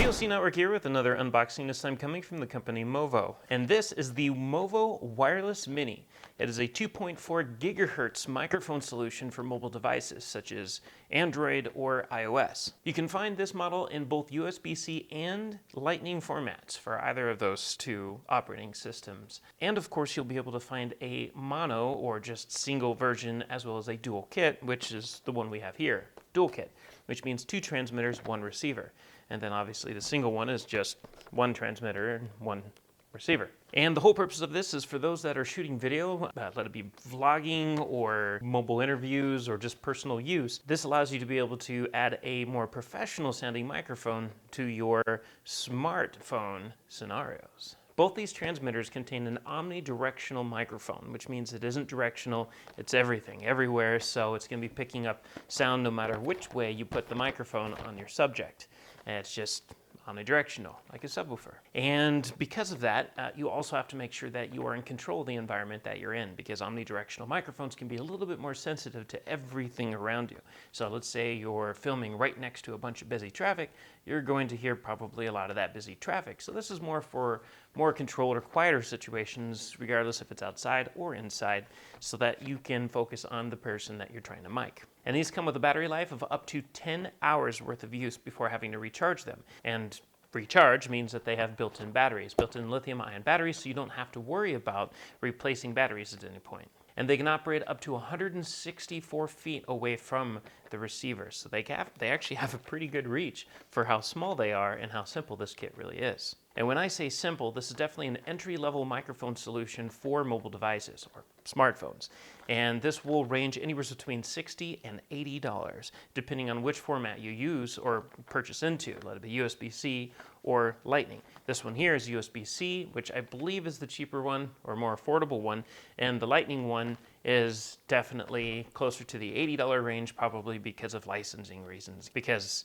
PLC Network here with another unboxing, this time coming from the company Movo. And this is the Movo Wireless Mini. It is a 2.4 gigahertz microphone solution for mobile devices such as Android or iOS. You can find this model in both USB-C and Lightning formats for either of those two operating systems. And of course, you'll be able to find a mono or just single version as well as a dual kit, which is the one we have here. Dual kit, which means 2 transmitters, 1 receiver. And then obviously the single one is just 1 transmitter and 1 receiver. And the whole purpose of this is for those that are shooting video, let it be vlogging or mobile interviews or just personal use. This allows you to be able to add a more professional sounding microphone to your smartphone scenarios. Both these transmitters contain an omnidirectional microphone, which means it isn't directional, it's everything, everywhere, so it's going to be picking up sound no matter which way you put the microphone on your subject. And it's just omnidirectional, like a subwoofer. And because of that, you also have to make sure that you are in control of the environment that you're in, because omnidirectional microphones can be a little bit more sensitive to everything around you. So let's say you're filming right next to a bunch of busy traffic, you're going to hear probably a lot of that busy traffic. So this is more for more controlled or quieter situations, regardless if it's outside or inside, so that you can focus on the person that you're trying to mic. And these come with a battery life of up to 10 hours worth of use before having to recharge them. And recharge means that they have built-in batteries, built-in lithium-ion batteries, so you don't have to worry about replacing batteries at any point. And they can operate up to 164 feet away from the receiver. So they actually have a pretty good reach for how small they are and how simple this kit really is. And when I say simple, this is definitely an entry-level microphone solution for mobile devices or smartphones. And this will range anywhere between $60 and $80, depending on which format you use or purchase into, let it be USB-C or Lightning. This one here is USB-C, which I believe is the cheaper one or more affordable one, and the Lightning one is definitely closer to the $80 range, probably because of licensing reasons, because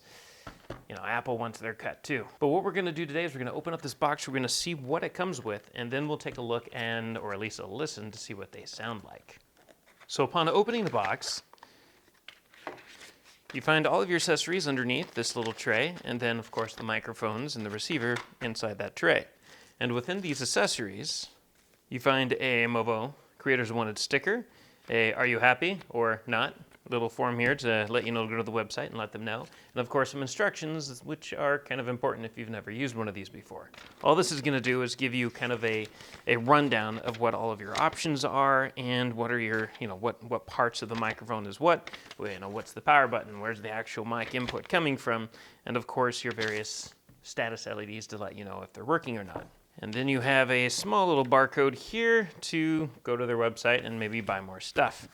Apple wants their cut too. But what we're going to do today is we're going to open up this box, we're going to see what it comes with, and then we'll take a look or at least a listen to see what they sound like. So upon opening the box, you find all of your accessories underneath this little tray, and then of course the microphones and the receiver inside that tray. And within these accessories, you find a Movo Creators Wanted sticker, a Are You Happy or Not little form here to let you know to go to the website and let them know. And of course some instructions, which are kind of important if you've never used one of these before. All this is going to do is give you kind of a rundown of what all of your options are and what are your, what parts of the microphone is what, what's the power button, where's the actual mic input coming from, and of course your various status LEDs to let you know if they're working or not. And then you have a small little barcode here to go to their website and maybe buy more stuff.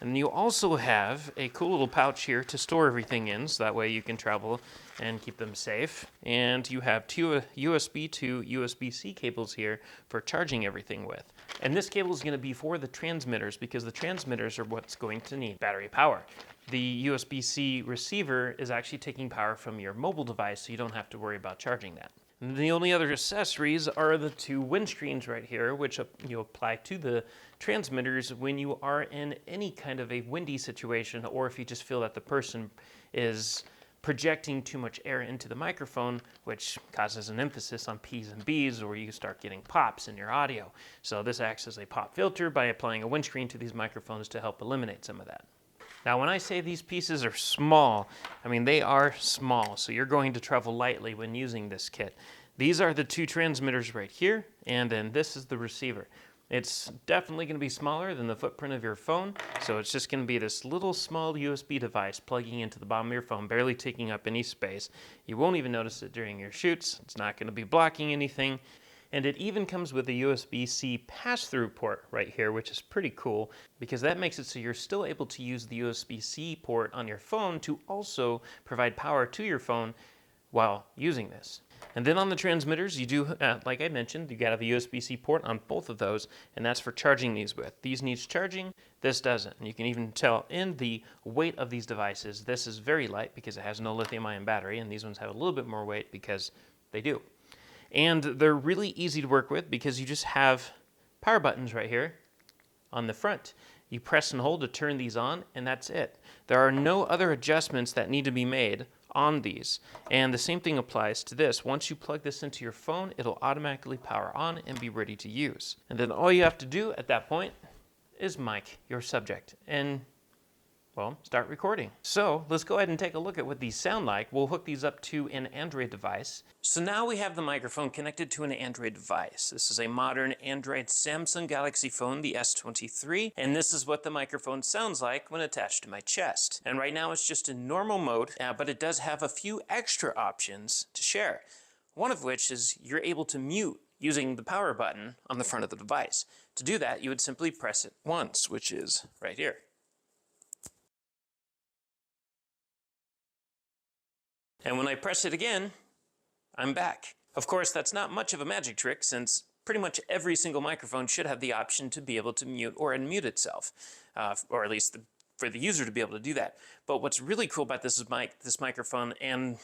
And you also have a cool little pouch here to store everything in, so that way you can travel and keep them safe. And you have 2 USB to USB-C cables here for charging everything with. And this cable is going to be for the transmitters, because the transmitters are what's going to need battery power. The USB-C receiver is actually taking power from your mobile device, so you don't have to worry about charging that. And the only other accessories are the 2 windscreens right here, which you apply to the transmitters when you are in any kind of a windy situation, or if you just feel that the person is projecting too much air into the microphone, which causes an emphasis on P's and B's, or you start getting pops in your audio. So this acts as a pop filter by applying a windscreen to these microphones to help eliminate some of that. Now, when I say these pieces are small, I mean they are small, so you're going to travel lightly when using this kit. These are the 2 transmitters right here, and then this is the receiver. It's definitely going to be smaller than the footprint of your phone, so it's just going to be this little small USB device plugging into the bottom of your phone, barely taking up any space. You won't even notice it during your shoots. It's not going to be blocking anything. And it even comes with a USB-C pass-through port right here, which is pretty cool, because that makes it so you're still able to use the USB-C port on your phone to also provide power to your phone while using this. And then on the transmitters, you do, like I mentioned, you got to have a USB-C port on both of those, and that's for charging these with. These needs charging, this doesn't. And you can even tell in the weight of these devices, this is very light because it has no lithium-ion battery, and these ones have a little bit more weight because they do. And they're really easy to work with because you just have power buttons right here on the front. You press and hold to turn these on, and that's it. There are no other adjustments that need to be made. on these. And the same thing applies to this. Once you plug this into your phone, it'll automatically power on and be ready to use. And then all you have to do at that point is mic your subject and, well, start recording. So let's go ahead and take a look at what these sound like. We'll hook these up to an Android device. So now we have the microphone connected to an Android device. This is a modern Android Samsung Galaxy phone, the S23, and this is what the microphone sounds like when attached to my chest. And right now it's just in normal mode, but it does have a few extra options to share. One of which is you're able to mute using the power button on the front of the device. To do that, you would simply press it once, which is right here. And when I press it again, I'm back. Of course, that's not much of a magic trick, since pretty much every single microphone should have the option to be able to mute or unmute itself, or at least for the user to be able to do that. But what's really cool about this microphone, and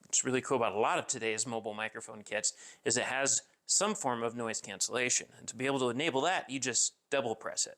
what's really cool about a lot of today's mobile microphone kits, is it has some form of noise cancellation. And to be able to enable that, you just double press it.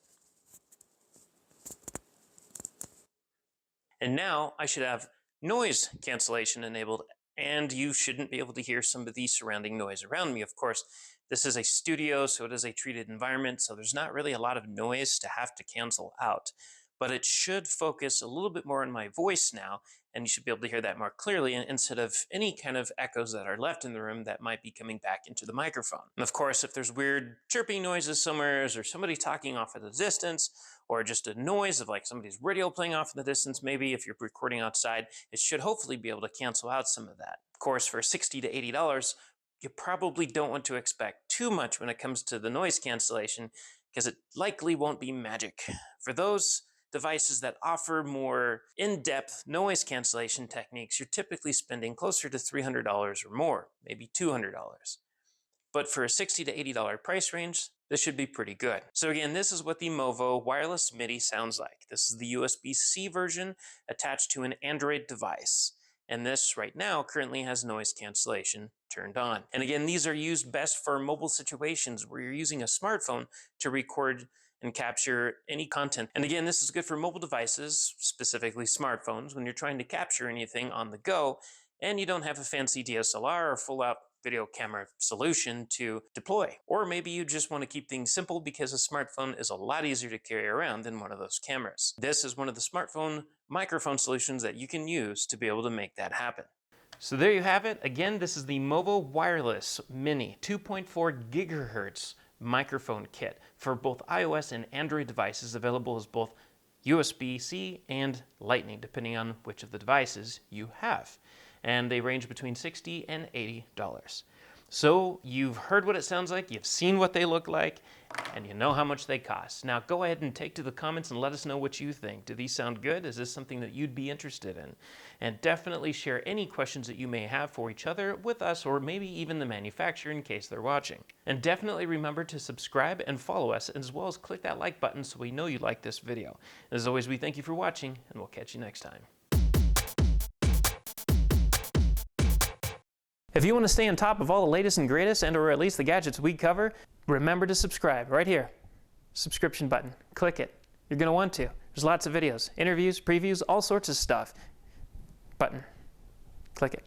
And now I should have noise cancellation enabled, and you shouldn't be able to hear some of the surrounding noise around me. Of course, this is a studio, so it is a treated environment, so there's not really a lot of noise to have to cancel out. But it should focus a little bit more on my voice now, and you should be able to hear that more clearly instead of any kind of echoes that are left in the room that might be coming back into the microphone. And of course, if there's weird chirping noises somewhere, or somebody talking off at a distance, or just a noise of like somebody's radio playing off in the distance, maybe if you're recording outside, it should hopefully be able to cancel out some of that. Of course, for $60 to $80, you probably don't want to expect too much when it comes to the noise cancellation, because it likely won't be magic. For those devices that offer more in-depth noise cancellation techniques, you're typically spending closer to $300 or more, maybe $200. But for a $60 to $80 price range, this should be pretty good. So again, this is what the Movo Wireless Mini sounds like. This is the USB-C version attached to an Android device. And this right now currently has noise cancellation turned on. And again, these are used best for mobile situations where you're using a smartphone to record and capture any content. And again, this is good for mobile devices, specifically smartphones, when you're trying to capture anything on the go and you don't have a fancy DSLR or full-out video camera solution to deploy. Or maybe you just want to keep things simple because a smartphone is a lot easier to carry around than one of those cameras. This is one of the smartphone microphone solutions that you can use to be able to make that happen. So there you have it. Again, this is the Movo Wireless Mini 2.4 gigahertz microphone kit for both iOS and Android devices, available as both USB-C and Lightning, depending on which of the devices you have. And they range between $60 and $80. So you've heard what it sounds like, you've seen what they look like, and you know how much they cost. Now go ahead and take to the comments and let us know what you think. Do these sound good? Is this something that you'd be interested in? And definitely share any questions that you may have for each other with us, or maybe even the manufacturer in case they're watching. And definitely remember to subscribe and follow us, as well as click that like button so we know you like this video. As always, we thank you for watching, and we'll catch you next time. If you want to stay on top of all the latest and greatest, and or at least the gadgets we cover, remember to subscribe right here. Subscription button. Click it. You're going to want to. There's lots of videos, interviews, previews, all sorts of stuff. Button. Click it.